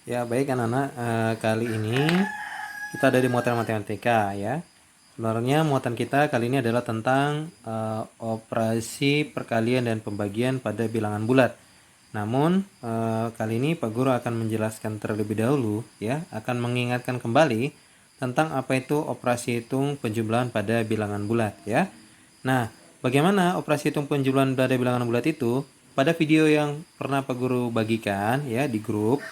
Ya, baik anak-anak, kali ini kita ada di muatan matematika ya. Sebenarnya muatan kita kali ini adalah tentang operasi perkalian dan pembagian pada bilangan bulat. Namun kali ini Pak Guru akan menjelaskan terlebih dahulu ya, akan mengingatkan kembali tentang apa itu operasi hitung penjumlahan pada bilangan bulat ya. Nah, bagaimana operasi hitung penjumlahan pada bilangan bulat itu? Pada video yang pernah Pak Guru bagikan ya di grup,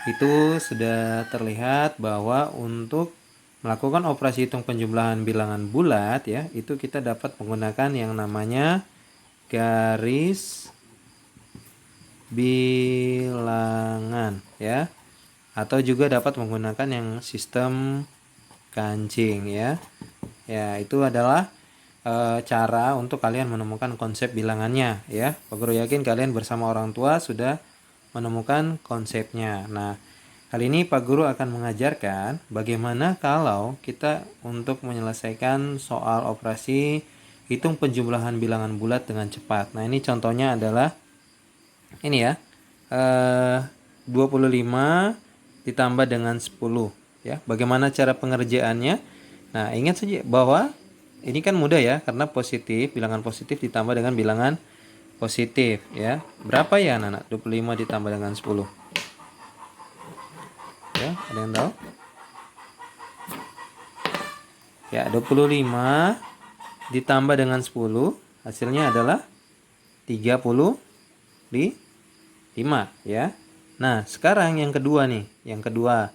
itu sudah terlihat bahwa untuk melakukan operasi hitung penjumlahan bilangan bulat ya, itu kita dapat menggunakan yang namanya garis bilangan ya, atau juga dapat menggunakan yang sistem kancing ya. Ya, itu adalah cara untuk kalian menemukan konsep bilangannya ya. Pak Guru yakin kalian bersama orang tua sudah menemukan konsepnya. Nah, kali ini Pak Guru akan mengajarkan bagaimana kalau kita untuk menyelesaikan soal operasi hitung penjumlahan bilangan bulat dengan cepat. Nah, ini contohnya adalah ini ya. 25 ditambah dengan 10 ya. Bagaimana cara pengerjaannya? Nah, ingat saja bahwa ini kan mudah ya, karena positif, bilangan positif ditambah dengan bilangan positif ya. Berapa ya anak-anak? 25 ditambah dengan 10. Ya, ada yang tahu? Ya, 25 ditambah dengan 10 hasilnya adalah 35 ya. Nah, sekarang yang kedua nih, yang kedua.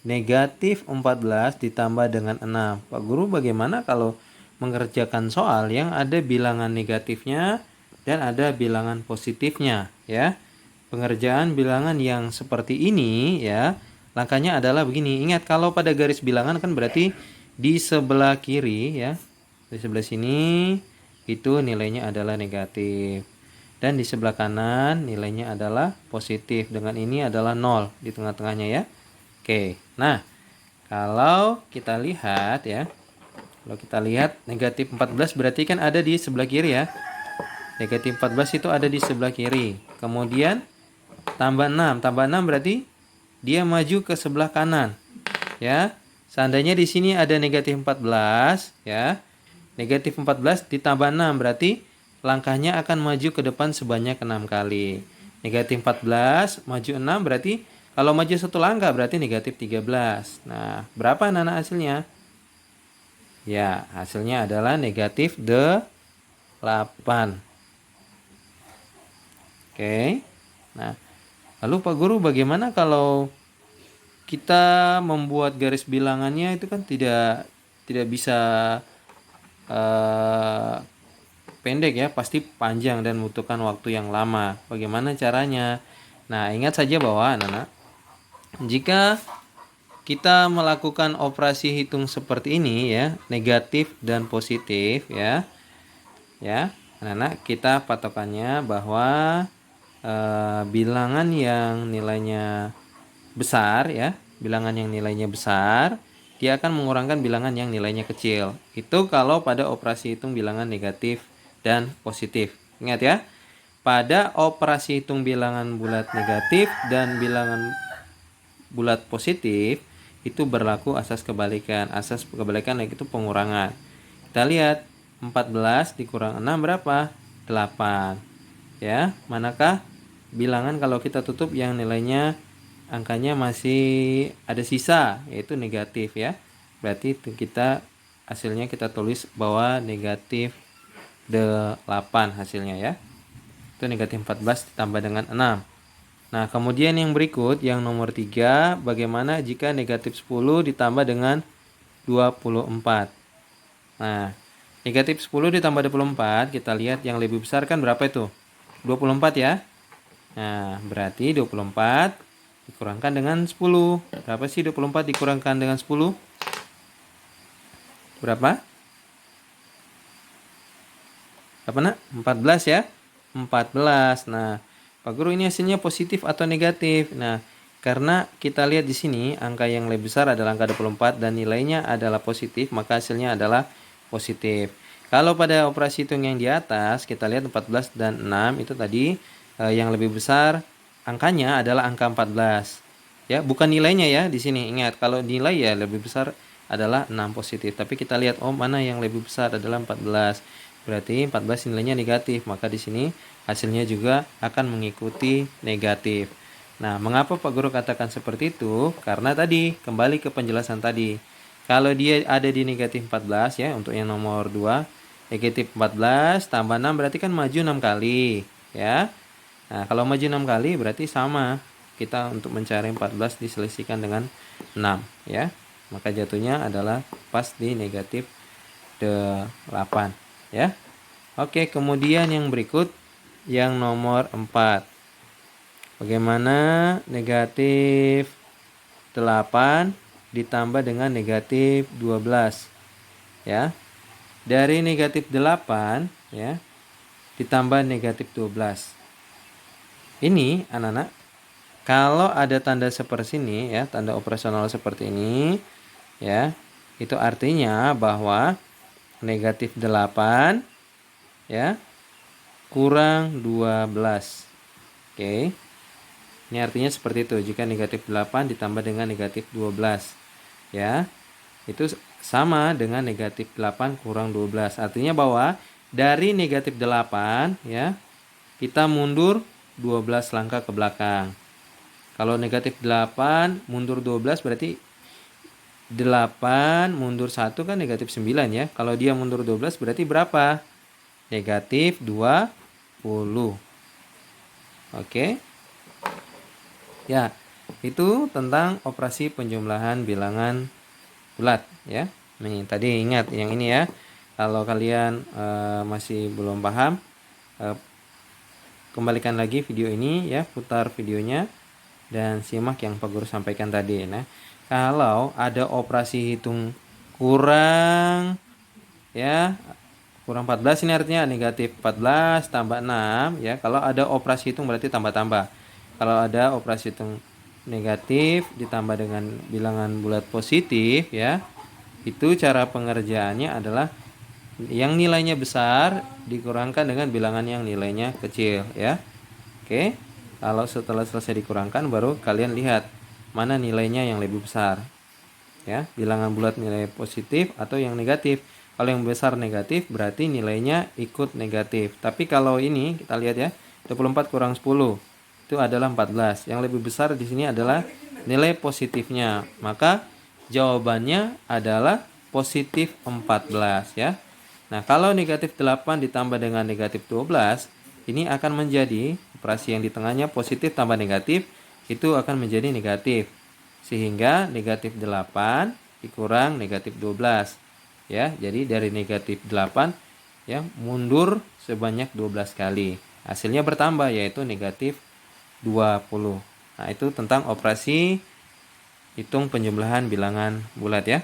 Negatif 14 ditambah dengan 6. Pak Guru bagaimana kalau mengerjakan soal yang ada bilangan negatifnya dan ada bilangan positifnya ya. Pengerjaan bilangan yang seperti ini ya, langkahnya adalah begini. Ingat kalau pada garis bilangan kan berarti di sebelah kiri ya. Di sebelah sini itu nilainya adalah negatif. Dan di sebelah kanan nilainya adalah positif. Dengan ini adalah 0 di tengah-tengahnya ya. Oke, nah kalau kita lihat ya, kalau kita lihat negatif 14 berarti kan ada di sebelah kiri ya. Negatif 14 itu ada di sebelah kiri. Kemudian tambah 6 berarti dia maju ke sebelah kanan. Ya, seandainya di sini ada negatif 14 ya. Negatif 14 ditambah 6 berarti langkahnya akan maju ke depan sebanyak 6 kali. Negatif 14 maju 6 berarti kalau maju satu langkah berarti negatif 13. Nah, berapa anak-anak hasilnya? Ya, hasilnya adalah negatif 8. Oke. Nah, lalu Pak Guru bagaimana kalau kita membuat garis bilangannya itu kan tidak bisa pendek ya, pasti panjang dan membutuhkan waktu yang lama. Bagaimana caranya? Nah, ingat saja bahwa anak-anak, jika kita melakukan operasi hitung seperti ini ya, negatif dan positif ya. Ya, anak-anak, kita patokannya bahwa bilangan yang nilainya besar ya, bilangan yang nilainya besar, dia akan mengurangkan bilangan yang nilainya kecil. Itu kalau pada operasi hitung bilangan negatif dan positif. Ingat ya, pada operasi hitung bilangan bulat negatif dan bilangan bulat positif itu berlaku asas kebalikan. Asas kebalikan yaitu pengurangan. Kita lihat 14 dikurang 6 berapa? 8. Ya, manakah bilangan kalau kita tutup yang nilainya angkanya masih ada sisa, yaitu negatif ya. Berarti kita hasilnya kita tulis bahwa negatif 8 hasilnya ya. Itu negatif 14 ditambah dengan 6. Nah, kemudian yang berikut, yang nomor 3, bagaimana jika negatif 10 ditambah dengan 24. Nah, negatif 10 ditambah 24, kita lihat yang lebih besar kan berapa itu? 24 ya. Nah, berarti 24 dikurangkan dengan 10. Berapa sih 24 dikurangkan dengan 10? Berapa? Apa nak? 14 ya. 14. Nah, Pak Guru ini hasilnya positif atau negatif? Nah, karena kita lihat di sini angka yang lebih besar adalah angka 24 dan nilainya adalah positif, maka hasilnya adalah positif. Kalau pada operasi hitung yang di atas, kita lihat 14 dan 6 itu tadi yang lebih besar angkanya adalah angka 14. Ya, bukan nilainya ya di sini. Ingat, kalau nilai ya lebih besar adalah 6 positif. Tapi kita lihat mana yang lebih besar adalah 14. Berarti 14 nilainya negatif, maka di sini hasilnya juga akan mengikuti negatif. Nah, mengapa Pak Guru katakan seperti itu? Karena tadi kembali ke penjelasan tadi. Kalau dia ada di negatif 14 ya, untuk yang nomor 2, negatif 14 tambah 6 berarti kan maju 6 kali, ya. Nah, kalau maju 6 kali berarti sama. Kita untuk mencari 14 diselisihkan dengan 6, ya. Maka jatuhnya adalah pas di negatif 8, ya. Oke, kemudian yang berikut yang nomor 4. Bagaimana negatif 8 ditambah dengan negatif 12, ya. Dari negatif 8 ya ditambah negatif 12. Ini anak-anak, kalau ada tanda seperti ini ya, tanda operasional seperti ini ya, itu artinya bahwa negatif 8 ya kurang 12. Oke. Ini artinya seperti itu. Jika negatif 8 ditambah dengan negatif 12 ya, itu sama dengan negatif 8 kurang 12. Artinya bahwa dari negatif 8 ya, kita mundur 12 langkah ke belakang. Kalau negatif 8 mundur 12 berarti 8 mundur 1 kan negatif 9 ya. Kalau dia mundur 12 berarti berapa? Negatif 20. Oke. Ya, itu tentang operasi penjumlahan bilangan bulat ya. Nih, tadi ingat yang ini ya. Kalau kalian masih belum paham, kembalikan lagi video ini ya, putar videonya dan simak yang Pak Guru sampaikan tadi. Nah, kalau ada operasi hitung kurang ya, kurang 14 ini artinya negatif 14 tambah 6 ya. Kalau ada operasi hitung berarti tambah-tambah. Kalau ada operasi hitung negatif ditambah dengan bilangan bulat positif ya, itu cara pengerjaannya adalah yang nilainya besar dikurangkan dengan bilangan yang nilainya kecil ya. Oke. Kalau setelah selesai dikurangkan baru kalian lihat mana nilainya yang lebih besar. Ya, bilangan bulat nilai positif atau yang negatif. Kalau yang besar negatif berarti nilainya ikut negatif. Tapi kalau ini kita lihat ya, 24 kurang 10 itu adalah 14. Yang lebih besar di sini adalah nilai positifnya. Maka jawabannya adalah positif 14 ya. Nah, kalau negatif 8 ditambah dengan negatif 12, ini akan menjadi operasi yang di tengahnya positif tambah negatif, itu akan menjadi negatif. Sehingga negatif 8 dikurang negatif 12. Ya, jadi dari negatif 8 ya mundur sebanyak 12 kali. Hasilnya bertambah yaitu negatif 20. Nah, itu tentang operasi hitung penjumlahan bilangan bulat ya.